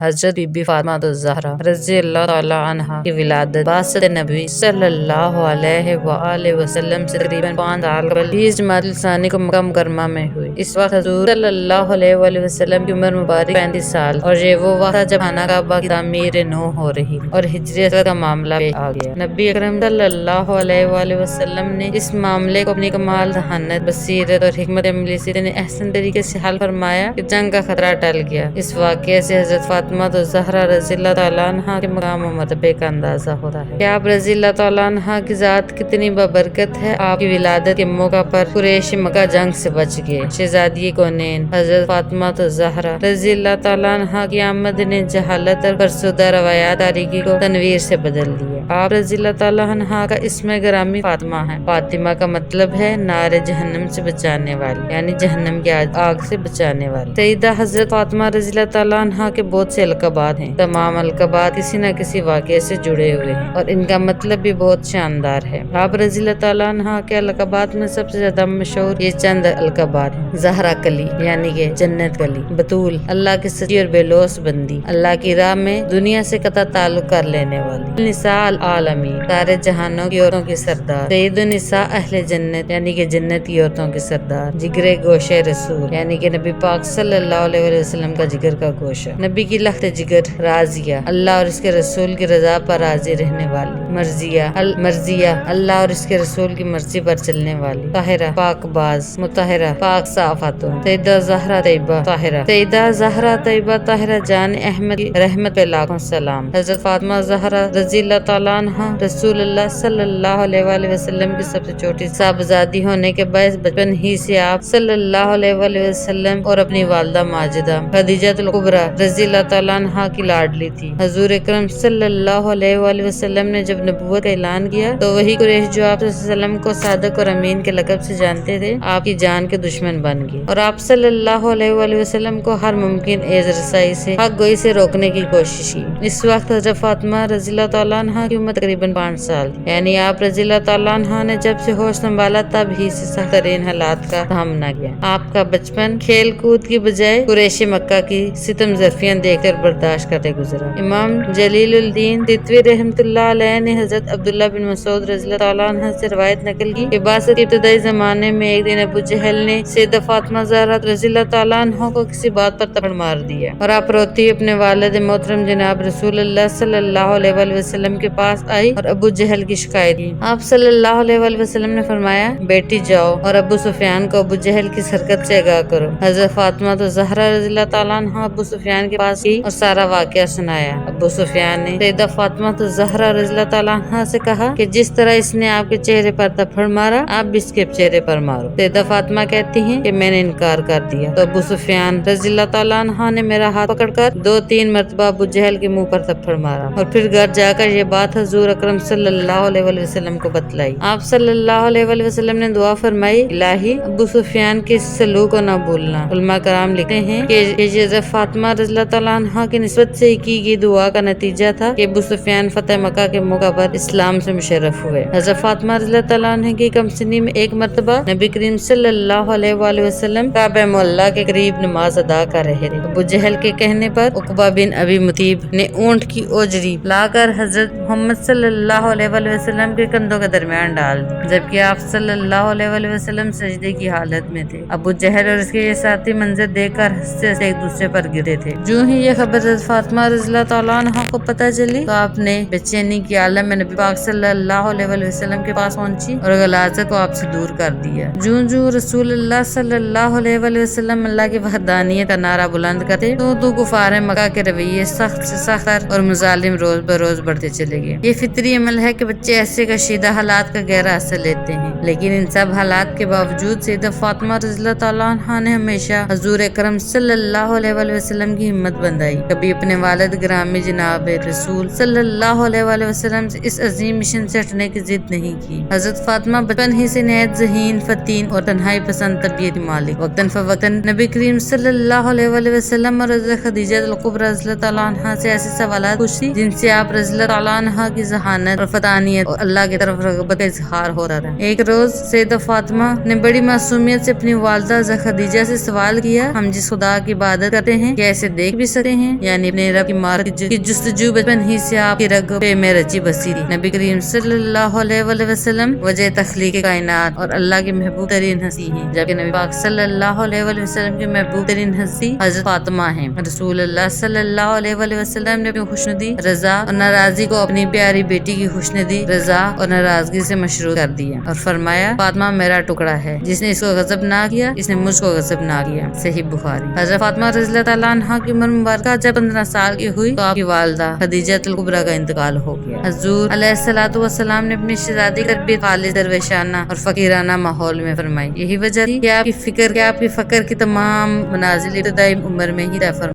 حضرت be be Fatima الزہرا رضی اللہ تعالی عنہا کی ولادت بعثت نبی صلی اللہ علیہ وآلہ وسلم سے تقریباً 5 سال قبل 20 جمادی الثانی کو مکہ مکرمہ میں ہوئی۔ اس وقت حضور صلی اللہ علیہ وآلہ وسلم کی عمر مبارک 35 سال اور یہ وہ وقت تھا جب خانہ کعبہ کی تعمیر نو ہو رہی اور ہجری اصغر کا معاملہ پیش آ گیا۔ نبی اکرم صلی اللہ علیہ وآلہ وسلم نے اس معاملے کو اپنی کمال ذہانت، بصیرت اور حکمت عملی سے اتنے احسن طریقے سے حل فرمایا کہ جنگ کا خطرہ ٹل گیا۔ اس واقعے سے حضرت فاطمہ الزہرا رضی اللہ تعالیٰ عنہا کے مقام و مرتبے کا اندازہ ہوتا ہے کہ آپ رضی اللہ تعالیٰ عنہا کی ذات کتنی بابرکت ہے۔ آپ کی ولادت کے موقع پر قریش مکہ جنگ سے بچ گئے۔ شہزادی کونین حضرت فاطمہ الزہرا رضی اللہ تعالیٰ عنہا کی آمد نے جہالت اور فرسودہ روایات تاریکی کو تنویر سے بدل دیا۔ آپ رضی اللہ تعالیٰ عنہا کا اسم گرامی فاطمہ ہے۔ فاطمہ کا مطلب ہے نار جہنم سے بچانے والی، یعنی جہنم کی آگ سے بچانے والی۔ سیدہ حضرت فاطمہ رضی اللہ تعالیٰ عنہا کے بہت سے القابات ہیں۔ تمام القابات کسی نہ کسی واقعے سے جڑے ہوئے ہیں اور ان کا مطلب بھی بہت شاندار ہے۔ آپ رضی اللہ تعالیٰ عنہا کے القابات میں سب سے زیادہ مشہور یہ چند القابات ہیں۔ زہرا کلی یعنی کہ جنت کلی، بطول اللہ کی سچی اور بے لوث بندی، اللہ کی راہ میں دنیا سے قطع تعلق کر لینے والی، نساء العالمین سارے جہانوں کی عورتوں کی سردار، سید النساء اہل جنت یعنی کہ جنت کی عورتوں کی سردار، جگر گوشے رسول یعنی کہ نبی پاک صلی اللہ علیہ وسلم کا جگر کا گوشہ، نبی کی لخت جگر، راضیہ اللہ اور اس کے رسول کی رضا پر راضی رہنے والی، مرضیہ اللہ اور اس کے رسول کی مرضی پر چلنے والی، طاہرہ پاک باز، مطہرہ پاک صاف خاتون، سیدہ زہرا طیبہ طاہرہ، سیدہ زہرا طیبہ طاہرہ جان احمد کی رحمت پہ لاکھوں سلام۔ حضرت فاطمہ زہرا رضی اللہ تعالیٰ عنہا رسول اللہ صلی اللہ علیہ وآلہ وسلم کی سب سے چھوٹی صاحبزادی ہونے کے باعث بچپن ہی سے آپ صلی اللہ علیہ وآلہ وسلم اور اپنی والدہ ماجدہ خدیجہ الکبریٰ رضی اللہ تعالیٰ عنہا کی لاڈلی تھی۔ حضور اکرم صلی اللہ علیہ وآلہ وسلم نے جب نبوت کا اعلان کیا تو وہی قریش جو آپ صلی اللہ علیہ وسلم کو صادق اور امین کے لقب سے جانتے تھے، آپ کی جان کے دشمن بن گئے اور آپ صلی اللہ علیہ وآلہ وسلم کو ہر ممکن ایذ رسائی سے، حق گوئی سے روکنے کی کوشش کی۔ اس وقت حضرت فاطمہ رضی اللہ تعالیٰ عنہا کی عمر تقریباً 5 سال تھی، یعنی آپ رضی اللہ تعالیٰ عنہا نے جب سے ہوش سنبھالا تب ہی سے سخت ترین حالات کا سامنا کیا۔ آپ کا بچپن کھیل کود کی بجائے قریش مکہ کی ستم ظرفیاں دیکھ کر برداشت کرتے گزرا۔ امام جلیل الدین تتوی رحمۃ اللہ علیہ نے حضرت عبداللہ بن مسعود رضی اللہ تعالیٰ عنہ سے روایت نقل کی کہ بعثت کے ابتدائی زمانے میں ایک دن ابو جہل نے سیدہ فاطمہ زہرا رضی اللہ تعالیٰ عنہ کو کسی بات پر تھپڑ مار دیا اور آپ روتی اپنے والد محترم جناب رسول اللہ صلی اللہ علیہ وآلہ وسلم کے پاس آئی اور ابو جہل کی شکایت کی۔ آپ صلی اللہ علیہ وآلہ وسلم نے فرمایا، بیٹی جاؤ اور ابو سفیان کو ابو جہل کی حرکت سے آگاہ کرو۔ حضرت فاطمہ تو زہرا رضی اللہ تعالیٰ عنہ ابو سفیان کے پاس گئی اور سارا واقعہ سنایا۔ ابو سفیان نے سیدہ فاطمہ تو زہرا رضی اللہ تعالیٰ عنہ سے کہا کہ جس طرح اس نے آپ کے چہرے پر تھپڑ مارا، آپ بھی اس کے چہرے پر مارو۔ سیدہ فاطمہ کہتی ہیں کہ میں نے انکار کر دیا تو ابو سفیان رضی اللہ تعالیٰ عنہ نے میرا ہاتھ پکڑ کر 2-3 مرتبہ ابو جہل کے منہ پر تھپڑ مارا اور پھر گھر جا کر یہ بات حضور اکرم صلی اللہ علیہ وآلہ وسلم کو بتلائی۔ آپ صلی اللہ علیہ وآلہ وسلم نے دعا فرمائی، الہی ابو سفیان کے اس سلوک کو نہ بھولنا۔ علماء کرام لکھتے ہیں کہ یہ حضرت فاطمہ رضی اللہ تعالیٰ عنہ کی نسبت سے کی گئی دعا کا نتیجہ تھا کہ ابو سفیان فتح مکہ کے موقع پر اسلام سے مشرف ہوئے۔ حضرت فاطمہ رضی اللہ تعالیٰ عنہ کی کم سنی میں ایک مرتبہ نبی کریم صلی اللہ علیہ وآلہ وسلم کعبہ معلیٰ کے قریب نماز ادا کر رہے تھے۔ ابو جہل کے کہنے پر عقبہ بن ابی مطیب نے اونٹ کی اوجری لا کر حضرت محمد صلی اللہ علیہ وآلہ وسلم کے کندھوں کے درمیان ڈال دی، جبکہ آپ صلی اللہ علیہ وآلہ وسلم سجدے کی حالت میں تھے۔ ابو جہل اور اس کے یہ ساتھی منظر دیکھ کر ہنستے ہنستے ایک دوسرے پر گرے تھے۔ جو ہی یہ خبر حضرت فاطمہ رضی اللہ تعالیٰ عنہ کو پتہ چلی تو آپ نے بے چینی کی عالم میں نبی پاک صلی اللہ علیہ وآلہ وسلم کے پاس پہنچی اور غلاظت کو آپ سے دور کر دیا۔ جو رسول اللہ صلی اللہ علیہ وآلہ وسلم اللہ کی وحدانیت کا نعرہ بلند کرتے تو کفار مکہ کے رویے سخت سے سختر اور مظالم روز بروز بڑھتے چلے گئے۔ یہ فطری عمل ہے کہ بچے ایسے کشیدہ حالات کا گہرا اثر لیتے ہیں، لیکن ان سب حالات کے باوجود سیدہ فاطمہ رضی اللہ تعالیٰ عنہ نے ہمیشہ حضور اکرم صلی اللہ علیہ وآلہ وسلم کی ہمت بندھائی، کبھی اپنے والد گرامی جناب رسول صلی اللہ علیہ وآلہ وسلم سے اس عظیم مشن سے ہٹنے کی ضد نہیں کی۔ حضرت فاطمہ بچپن ہی سے نہایت ذہین، فتین اور تنہائی پسند طبیعت مالک، وقتاً فوقتاً نبی کریم صلی اللہ علیہ وآلہ وسلم اور حضرت خدیجہ الکبریٰ رضی اللہ تعالیٰ عنہ سے ایسے سوالات پوچھتی جن سے آپ رضی اللہ تعالیٰ عنہ کی ذہانت اور فتانیت اور اللہ کی طرف رغبت کا اظہار ہوتا تھا۔ ایک روز سیدہ فاطمہ نے بڑی معصومیت سے اپنی والدہ خدیجہ سے سوال کیا، ہم جس خدا کی عبادت کرتے ہیں کیا اسے دیکھ بھی سکتے کرتے ہیں، یعنی اپنے رب کی معرفت کی جستجو بچپن ہی سے آپ کی رگ پہ میں رچی بسی تھی۔ نبی کریم صلی اللہ علیہ وآلہ وسلم وجہ تخلیق کائنات اور اللہ کی محبوب ترین ہستی ہیں، جبکہ نبی پاک صلی اللہ علیہ وآلہ وسلم کی محبوب ترین ہستی حضرت فاطمہ ہیں۔ رسول اللہ صلی اللہ علیہ وآلہ وسلم نے اپنی خوشنودی، رضا اور ناراضگی کو اپنی پیاری بیٹی کی خوشنودی، رضا اور ناراضگی سے مشروط کر دیا اور فرمایا فاطمہ میرا ٹکڑا ہے، جس نے اس کو غضب نہ کیا اس نے مجھ کو غضب نہ کیا۔ صحیح بخاری۔ حضرت فاطمہ رضی اللہ تعالیٰ عنہا کی عمر مبارکہ جب 15 سال کی ہوئی تو آپ کی والدہ خدیجہ الکبریٰ کا انتقال ہو گیا۔ حضور علیہ الصلوۃ والسلام نے اپنی شہزادی کی تربیت خالص درویشانہ اور فقیرانہ ماحول میں فرمائی۔ یہی وجہ تھی کہ آپ کی فکر کی تمام منازل ابتدائی عمر میں ہی طے فرمائی۔